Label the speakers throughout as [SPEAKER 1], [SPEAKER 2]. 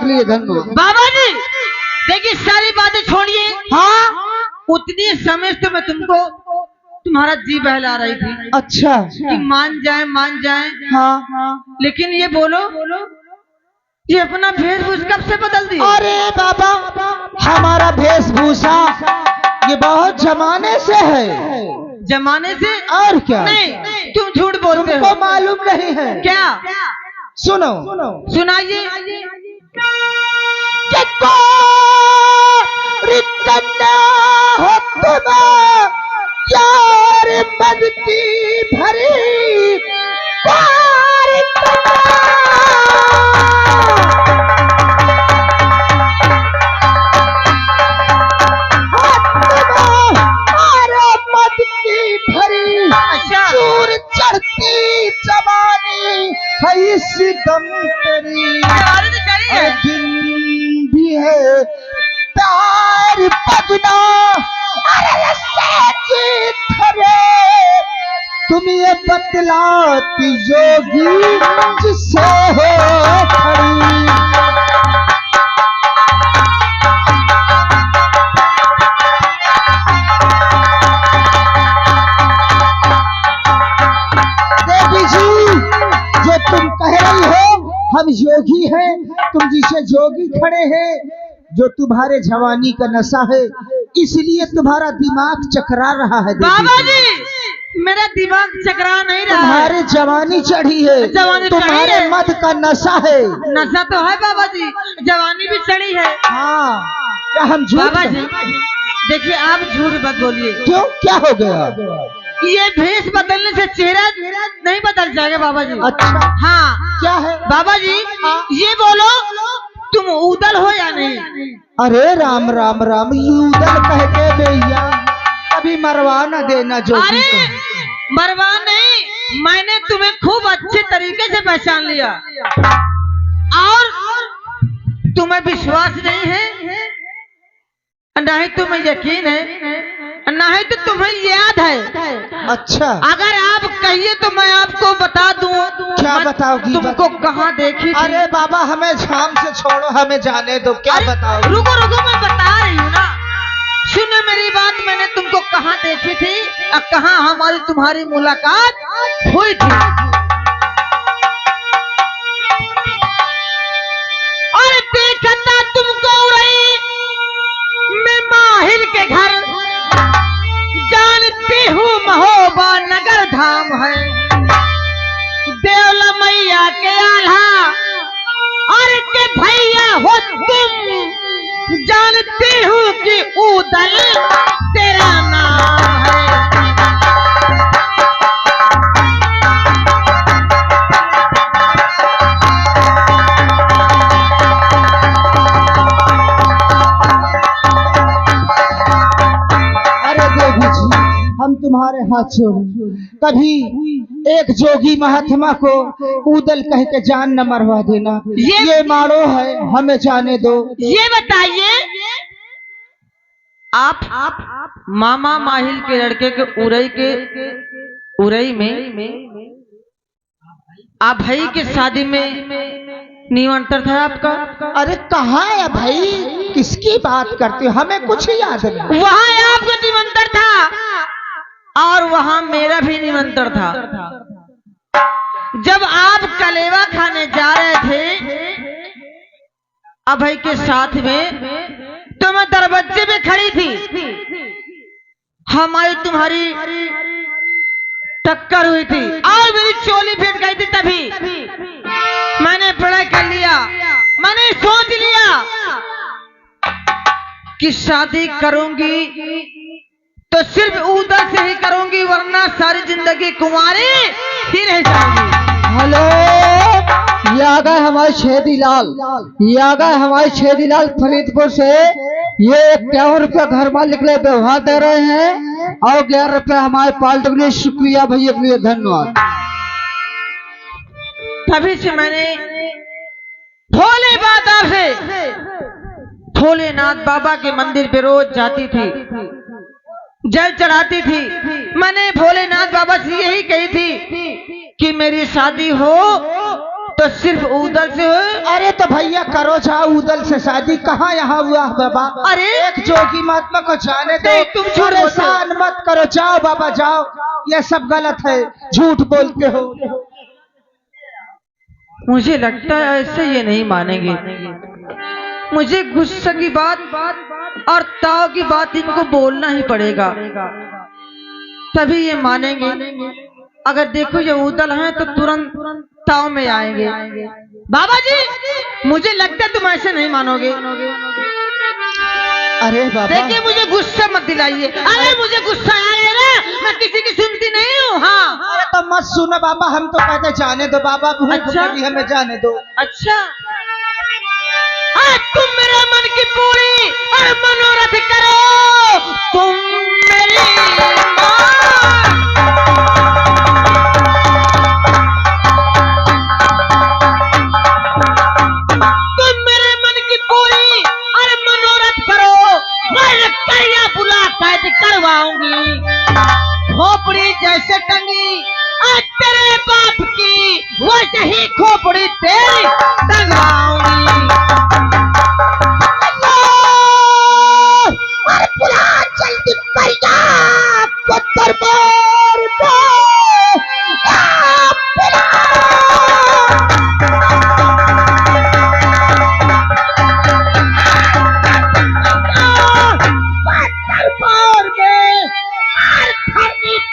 [SPEAKER 1] लिए धन्यवाद।
[SPEAKER 2] बाबा जी देखिए सारी बातें छोड़िए।
[SPEAKER 1] हाँ
[SPEAKER 2] उतनी समय से मैं तुमको तुम्हारा जी बहला रही थी।
[SPEAKER 1] अच्छा
[SPEAKER 2] कि मान जाए।
[SPEAKER 1] हाँ
[SPEAKER 2] लेकिन ये बोलो ये अपना वेशभूषा कब से बदल दिया?
[SPEAKER 1] अरे बाबा हमारा वेशभूषा ये बहुत जमाने से है।
[SPEAKER 2] जमाने से? और
[SPEAKER 1] क्या?
[SPEAKER 2] नहीं तुम झूठ बोलते हो।
[SPEAKER 1] तुमको मालूम नहीं है
[SPEAKER 2] क्या?
[SPEAKER 1] सुनो
[SPEAKER 2] सुनाइए।
[SPEAKER 1] यार मद की भरी मद की भरी चूर चढ़ती जवानी है इस दम तेरी दिन भी है प्यार पगना तुम ये बतलाती जोगी जिससे हो खड़ी। देवी जी जो तुम कह रही हो हम योगी हैं, तुम जिसे जोगी खड़े हैं, जो तुम्हारे जवानी का नशा है इसलिए तुम्हारा दिमाग चकरा रहा है।
[SPEAKER 2] बाबा जी मेरा दिमाग चकरा नहीं रहा,
[SPEAKER 1] तुम्हारे जवानी चढ़ी है, तुम्हारे मद का नशा है।
[SPEAKER 2] नशा तो है बाबा जी, जवानी भी चढ़ी है।
[SPEAKER 1] हाँ क्या हम झूठ?
[SPEAKER 2] बाबा जी देखिए आप झूठ मत बोलिए।
[SPEAKER 1] क्यों क्या हो गया?
[SPEAKER 2] ये भेष बदलने से चेहरा नहीं बदल जाएगा बाबा जी।
[SPEAKER 1] अच्छा
[SPEAKER 2] हाँ
[SPEAKER 1] क्या है
[SPEAKER 2] बाबा जी? ये बोलो तुम उदल हो या नहीं?
[SPEAKER 1] अरे राम राम राम उदल कह के भैया अभी मरवा न देना जो।
[SPEAKER 2] अरे मरवा नहीं, मैंने तुम्हें खूब अच्छे तरीके से पहचान लिया और तुम्हें विश्वास नहीं है, नहीं तुम्हें यकीन है, नहीं तो तुम्हें याद है।
[SPEAKER 1] अच्छा
[SPEAKER 2] अगर आप कहिए तो मैं आपको बता दूं।
[SPEAKER 1] क्या बताओगी?
[SPEAKER 2] तुमको कहाँ देखी थी?
[SPEAKER 1] अरे बाबा हमें झाम से छोड़ो, हमें जाने दो। क्या बताओ?
[SPEAKER 2] रुको मैं बता रही हूँ ना, सुनो मेरी बात। मैंने तुमको कहाँ देखी थी और कहाँ हमारी तुम्हारी मुलाकात हुई थी? और देखा था तुमको रही मैं माहिर के घर, जानती हूँ महोबा नगर धाम है, देवला मैया के आल्हा और के भैया हो तुम, जानती हूँ कि उदल तेरा नाम है।
[SPEAKER 1] अरे देवी जी हम तुम्हारे हाथ छोड़, कभी एक जोगी महात्मा को उदल कह के जान न मरवा देना। ये मारो है, हमें जाने दो।
[SPEAKER 2] ये बताइए आप मामा माहिल के लड़के के उरई में आप भाई के शादी में निमंत्रण था आपका?
[SPEAKER 1] अरे कहाँ है भाई, किसकी बात करते हो? हमें कुछ याद नहीं।
[SPEAKER 2] वहाँ आपका निमंत्रण था और वहाँ मेरा भी निमंत्रण था। जब आप कलेवा खाने जा रहे थे अभय के साथ में, तो मैं दरवाजे में खड़ी थी, हमारी तुम्हारी टक्कर हुई थी और मेरी चोली फेंक गई थी। तभी मैंने पढ़ाई कर लिया, मैंने सोच लिया कि शादी करूंगी तो सिर्फ उधर से ही करूंगी, वरना सारी जिंदगी कुंवारी ही रह जाऊंगी।
[SPEAKER 1] हेलो ये आ गए हमारे छेदीलाल, ये आ गए हमारे छेदीलाल फरीदपुर से। ये 51 रुपया घर मालिक लिए व्यवहार दे रहे हैं और 11 रुपया हमारे पाल्ट के लिए। शुक्रिया भैया के लिए धन्यवाद।
[SPEAKER 2] तभी से मैंने भोले बाबा से, भोलेनाथ बाबा के मंदिर पे रोज जाती थी, जल चढ़ाती थी। मैंने भोलेनाथ बाबा से यही कही थी कि मेरी शादी हो तो सिर्फ उधर से हो।
[SPEAKER 3] अरे तो भैया करो जाओ उदल से शादी, कहाँ यहाँ हुआ है बाबा?
[SPEAKER 2] अरे
[SPEAKER 3] एक जोगी महात्मा को जाने दो।
[SPEAKER 2] नहीं, तुम झूठ बोलते हो।
[SPEAKER 3] परेशान मत करो, जाओ बाबा जाओ, ये सब गलत है, झूठ बोलते हो।
[SPEAKER 2] मुझे लगता है ऐसे ये नहीं मानेंगे। मुझे गुस्से की बात और ताव की बात इनको बोलना ही पड़ेगा, तभी ये मानेंगे। अगर देखो ये उदल हैं तो तुरंत ताव में आएंगे। बाबा जी मुझे लगता है तुम ऐसे नहीं मानोगे।
[SPEAKER 3] अरे बाबा
[SPEAKER 2] देखिए मुझे गुस्सा मत दिलाइए। अरे मुझे गुस्सा आ गया ना, मैं किसी की सुनती नहीं हूँ। हाँ
[SPEAKER 3] अरे तो मत सुनो बाबा, हम तो कहते जाने दो बाबा, भूख
[SPEAKER 2] अच्छा?
[SPEAKER 3] लगी हमें जाने दो।
[SPEAKER 2] अच्छा तुम मेरे मन की पूरी और मनोरथ करो। तुम मेरी तुम मेरे मन की पूरी और मनोरथ करो। मैं करिया बुला कैद करवाऊंगी, खोपड़ी जैसे टंगी तेरे बाप की वैसे ही खोपड़ी तेरी टंगाऊंगी। बुला जल्दी करिया दरबार में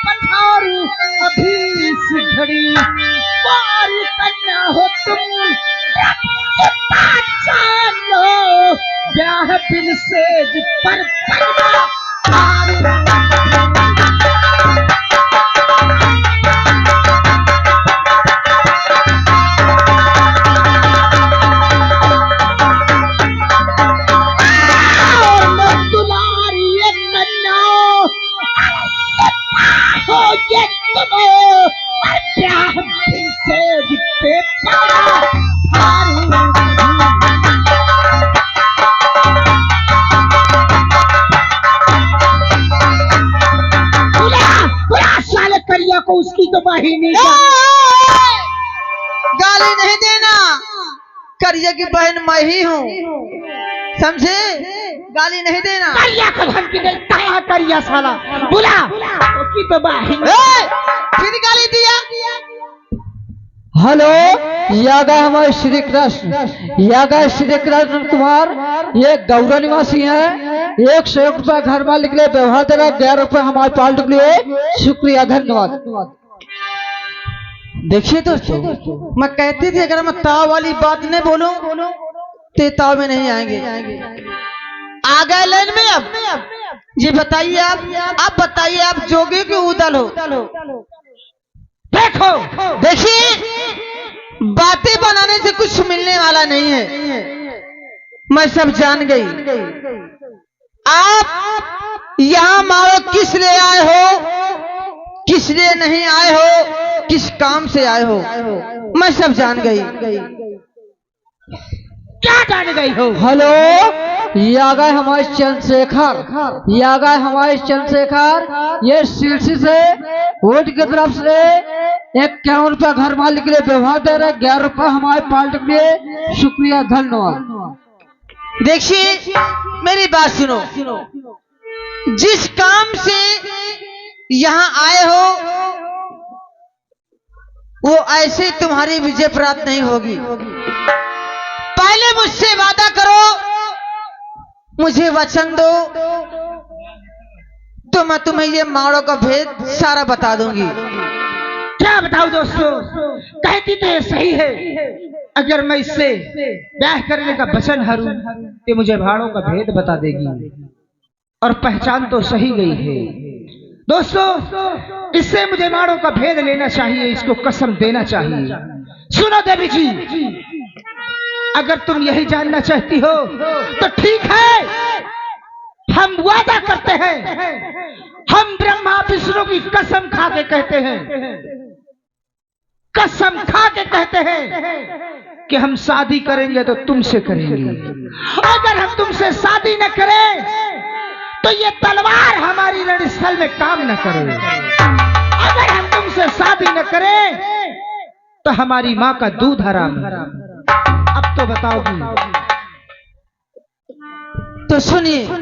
[SPEAKER 2] पठारू अभी इस घड़ी पार करना हो तुम लो ब्याह बिन सेज पर को उसकी तो बहिनी गाली नहीं देना। करिया की बहन मैं ही हूँ, समझे? गाली नहीं देना। करिया को धमकी दे, कहाँ करिया साला? बुला उसकी तो बहन। फिर गाली दिया।
[SPEAKER 1] हेलो, यागा हमारे श्री कृष्ण, यागा श्री कृष्ण कुमार, ये गौरव निवासी है। 101 रुपया घर मालिक के लिए व्यवहार दे रहा है, 11 रुपये हमारे पार्टी के लिए। शुक्रिया, धन्यवाद।
[SPEAKER 2] देखिए दोस्तों, मैं कहती थी अगर मैं ताव वाली बात नहीं बोलूं तो ताव में नहीं आएंगे। आ गए लाइन में। अब ये बताइए, आप बताइए, आप जोगी के उदल हो? देखो देखिए, बातें बनाने से कुछ मिलने वाला नहीं है, मैं सब जान गई। आप यहाँ मारो किस लिए आए हो, किस लिए नहीं आए हो, किस काम से आए हो, मैं सब जान गई। क्या जान गई हो?
[SPEAKER 1] हेलो, यागा हमारे चंद्रशेखर, यागा हमारे चंद्रशेखर, ये सिलसिले से वोट की तरफ से 51 रुपया घर मालिक के लिए व्यवहार दे रहे, 11 रुपया हमारे पार्टी के लिए। शुक्रिया, धन्यवाद।
[SPEAKER 2] देखिए मेरी बात सुनो, जिस काम से यहाँ आए हो वो ऐसे तुम्हारी विजय प्राप्त नहीं होगी। पहले मुझसे वादा करो, मुझे वचन दो, तो मैं तुम्हें ये माड़ों का भेद सारा बता दूंगी। क्या बताऊं दोस्तों? कहती तो ये सही है, अगर मैं इससे ब्याह करने का वचन हरूं तो मुझे भाड़ों का भेद बता देगी, और पहचान तो सही गई है। दोस्तों, इससे मुझे माड़ों का भेद लेना चाहिए, इसको कसम देना चाहिए। सुनो देवी जी, अगर तुम यही जानना चाहती हो तो ठीक है, हम वादा करते हैं, हम ब्रह्मा विष्णु की कसम खा के कहते हैं, कसम खा के कहते हैं कि हम शादी करेंगे तो तुमसे करेंगे। अगर हम तुमसे शादी न करें तो ये तलवार हमारी रणस्थल में काम न करे। अगर हम तुमसे शादी न करें
[SPEAKER 3] तो हमारी माँ का दूध हराम है। अब तो बताओगी।
[SPEAKER 2] तो सुनिए